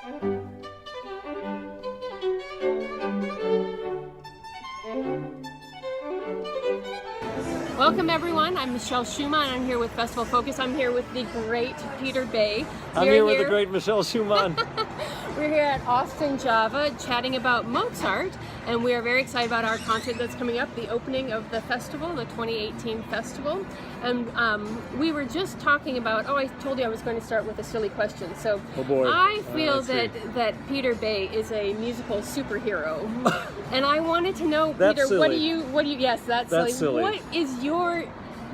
Welcome everyone, I'm Michelle Schumann. I'm here with Festival Focus. I'm here with the great Peter Bay. I'm here with the great Michelle Schumann. We're here at Austin, Java, chatting about Mozart, and we are very excited about our concert that's coming up, the opening of the festival, the 2018 festival. And we were just talking about, I told you I was going to start with a silly question. So oh boy. I feel that Peter Bay is a musical superhero. And I wanted to know, Peter, silly. what do you, yes, that's silly.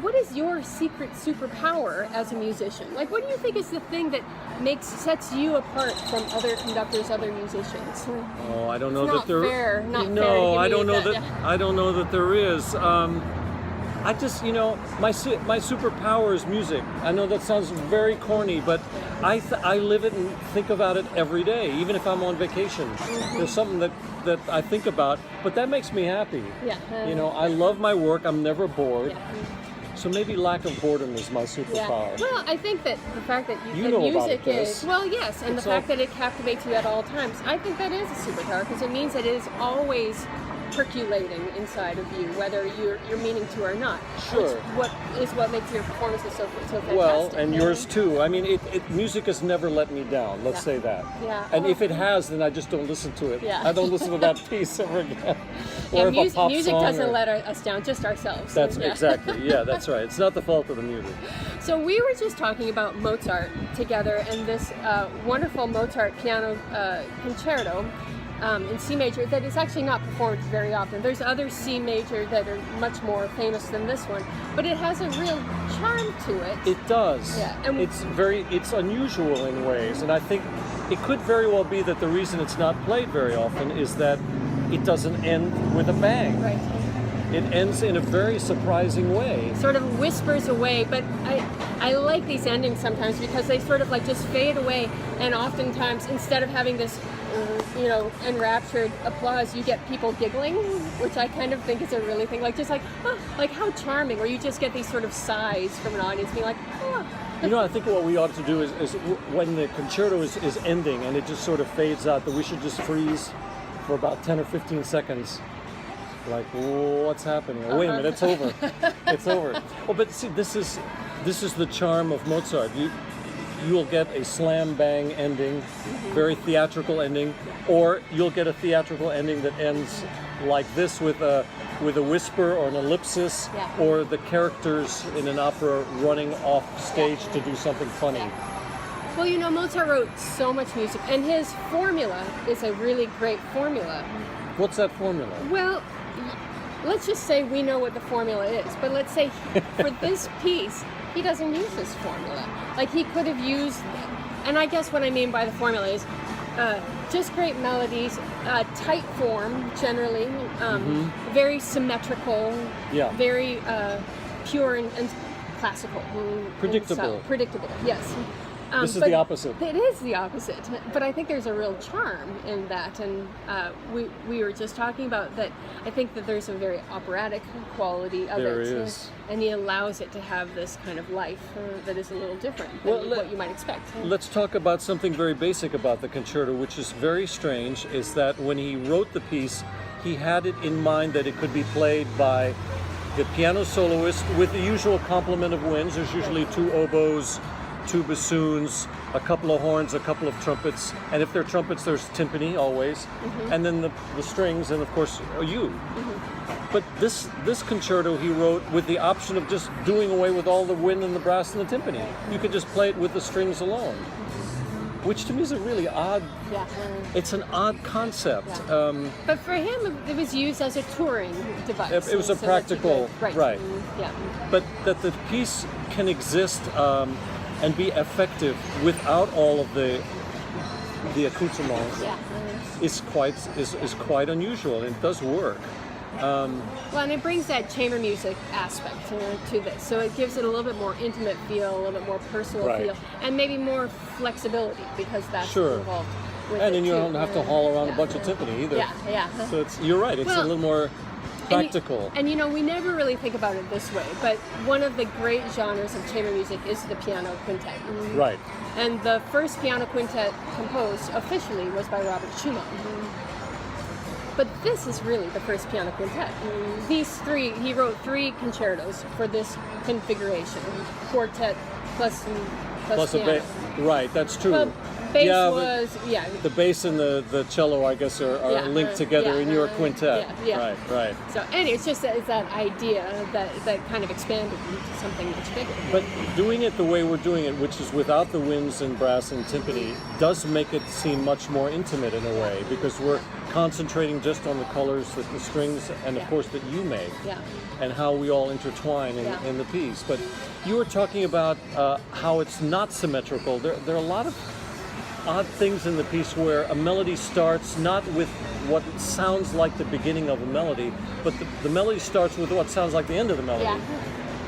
What is your secret superpower as a musician? Like, what do you think is the thing that sets you apart from other conductors, other musicians? Oh, I don't know It's that there. not no, fair I don't know that. that. I don't know that there is. I just, my superpower is music. I know that sounds very corny, but I live it and think about it every day, even if I'm on vacation. Mm-hmm. There's something that I think about, but that makes me happy. Yeah. I love my work. I'm never bored. Yeah. So maybe lack of boredom is my superpower. Yeah. Well, I think that the fact that you know music about this. is, well, yes, and the fact that it captivates you at all times, I think that is a superpower, because it means that it is always percolating inside of you, whether you're meaning to or not. Sure. What makes your performances so fantastic. Well, and yours too. I mean, music has never let me down. Let's say that. Yeah. And if it has, then I just don't listen to it. Yeah. I don't listen to that piece ever again. Or music song doesn't let us down, just ourselves. That's exactly. Yeah, that's right. It's not the fault of the music. So we were just talking about Mozart together, and this wonderful Mozart piano concerto in C major that is actually not performed very often. There's other C major that are much more famous than this one, but it has a real charm to it. It does. Yeah. And it's unusual in ways, and I think it could very well be that the reason it's not played very often is that it doesn't end with a bang. Right. It ends in a very surprising way. Sort of whispers away, but I like these endings sometimes because they sort of like just fade away, and oftentimes instead of having this enraptured applause, you get people giggling, which I kind of think is a really thing, like just like, oh, like how charming, or you just get these sort of sighs from an audience being like, oh. I think what we ought to do is when the concerto is ending and it just sort of fades out, that we should just freeze for about 10 or 15 seconds. Like, what's happening? Oh, wait a minute, it's over. It's over. Oh, but see, this is the charm of Mozart. You'll get a slam bang ending, very theatrical ending, or you'll get a theatrical ending that ends like this with a whisper or an ellipsis, or the characters in an opera running off stage to do something funny. Yeah. Well, Mozart wrote so much music, and his formula is a really great formula. What's that formula? Well, let's just say we know what the formula is, but let's say for this piece, he doesn't use this formula. Like, he could have used, and I guess what I mean by the formula is just great melodies, tight form generally, very symmetrical, very pure and classical. Predictable. Predictable, yes. This is the opposite. It is the opposite, but I think there's a real charm in that, and we were just talking about that. I think that there's a very operatic quality of it. There is. And he allows it to have this kind of life that is a little different than what you might expect. Let's talk about something very basic about the concerto, which is very strange, is that when he wrote the piece, he had it in mind that it could be played by the piano soloist with the usual complement of winds. There's usually two oboes, two bassoons, a couple of horns, a couple of trumpets, and if they're trumpets, there's timpani always, and then the strings, and of course you. But this concerto he wrote with the option of just doing away with all the wind and the brass and the timpani. You could just play it with the strings alone, which to me is a really odd. Yeah. It's an odd concept. Yeah. But for him, it was used as a touring device. It was a practical, right? Yeah. But that the piece can exist and be effective without all of the accoutrements is quite unusual, and it does work. Well, and it brings that chamber music aspect to this, so it gives it a little bit more intimate feel, a little bit more personal feel, and maybe more flexibility, because that's involved with and it then you too. don't have to haul around a bunch of timpani either. Yeah. So you're right. It's a little more. practical. And you know, we never really think about it this way, but one of the great genres of chamber music is the piano quintet. Right. And the first piano quintet composed officially was by Robert Schumann. But this is really the first piano quintet. These three, he wrote 3 concertos for this configuration: quartet plus Plus a piano. bass. Right, that's true. But bass Yeah, was, the bass and the cello, I guess, are Yeah, linked together in your quintet. yeah. Right. So anyway, it's just that, it's that idea that kind of expanded into something much bigger. But doing it the way we're doing it, which is without the winds and brass and timpani, does make it seem much more intimate in a way, because we're concentrating just on the colors that the strings and, of course, that you make, Yeah. and how we all intertwine in the piece. But you were talking about how it's not symmetrical. There are a lot of odd things in the piece where a melody starts not with what sounds like the beginning of a melody, but the melody starts with what sounds like the end of the melody. Yeah.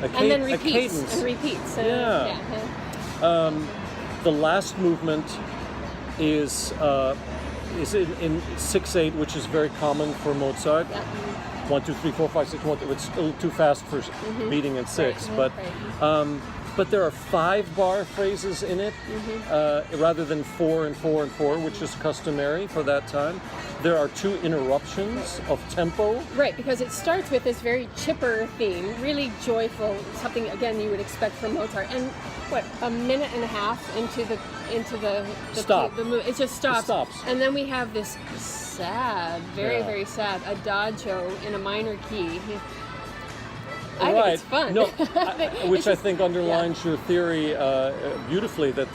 A And then a repeats cadence. and repeats. Yeah. The last movement is in 6/8, which is very common for Mozart. Yeah. 1, 2, 3, 4, 5, 6, 1. It's a little too fast for beating in 6, Right. but there are 5-bar phrases in it rather than 4 and 4 and 4, which is customary for that time. There are 2 interruptions of tempo. Right, because it starts with this very chipper theme, really joyful, something again you would expect from Mozart. And what, a minute and a half into the Stop. it just stops. It stops. And then we have this sad, very Yeah. very sad adagio in a minor key. I Right. think it's fun. No, which It's I just- think underlines your theory beautifully, that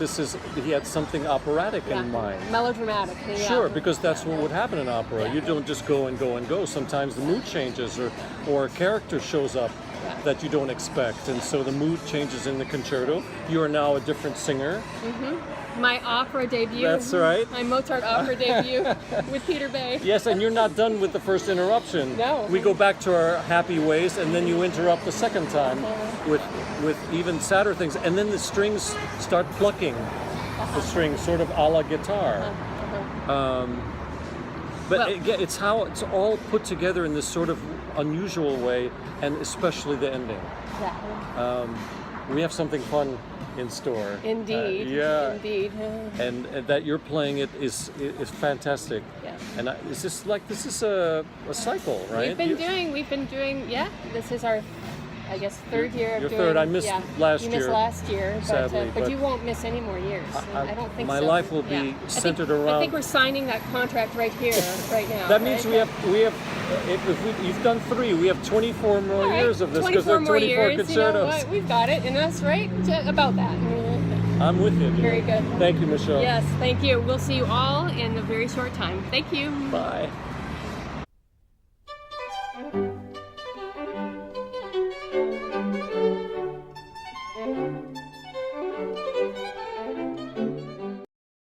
he had something operatic yeah, in mind. melodramatic. Yeah. Sure, because that's what would happen in opera. Yeah. You don't just go and go and go. Sometimes the mood changes, or a character shows up that you don't expect, and so the mood changes in the concerto. You are now a different singer. My opera debut. That's right. My Mozart opera debut with Peter Bay. Yes, and you're not done with the first interruption. No. We go back to our happy ways, and then you interrupt the second time with even sadder things, and then the strings start plucking. The strings, sort of a la guitar. But Well- again, it's how it's all put together in this sort of unusual way, and especially the ending. Yeah. We have something fun in store. Indeed. Yeah. Indeed. And that you're playing it is fantastic. Yeah. And this is a cycle, right? We've been doing, yeah, this is our, I guess, 3rd year of Your doing. third. I missed last you year, missed last year, sadly, but but you won't miss any more years. I don't think my so. life will be Yeah. centered I around. think we're signing that contract right here, right now. That means right? you've done 3. We have 24 more All right, years of this, because there 24 are more 24 years, you know concertos. what? We've got it in us, right? About that. I'm with you. Very good. Thank you, Michelle. Yes, thank you. We'll see you all in a very short time. Thank you. Bye.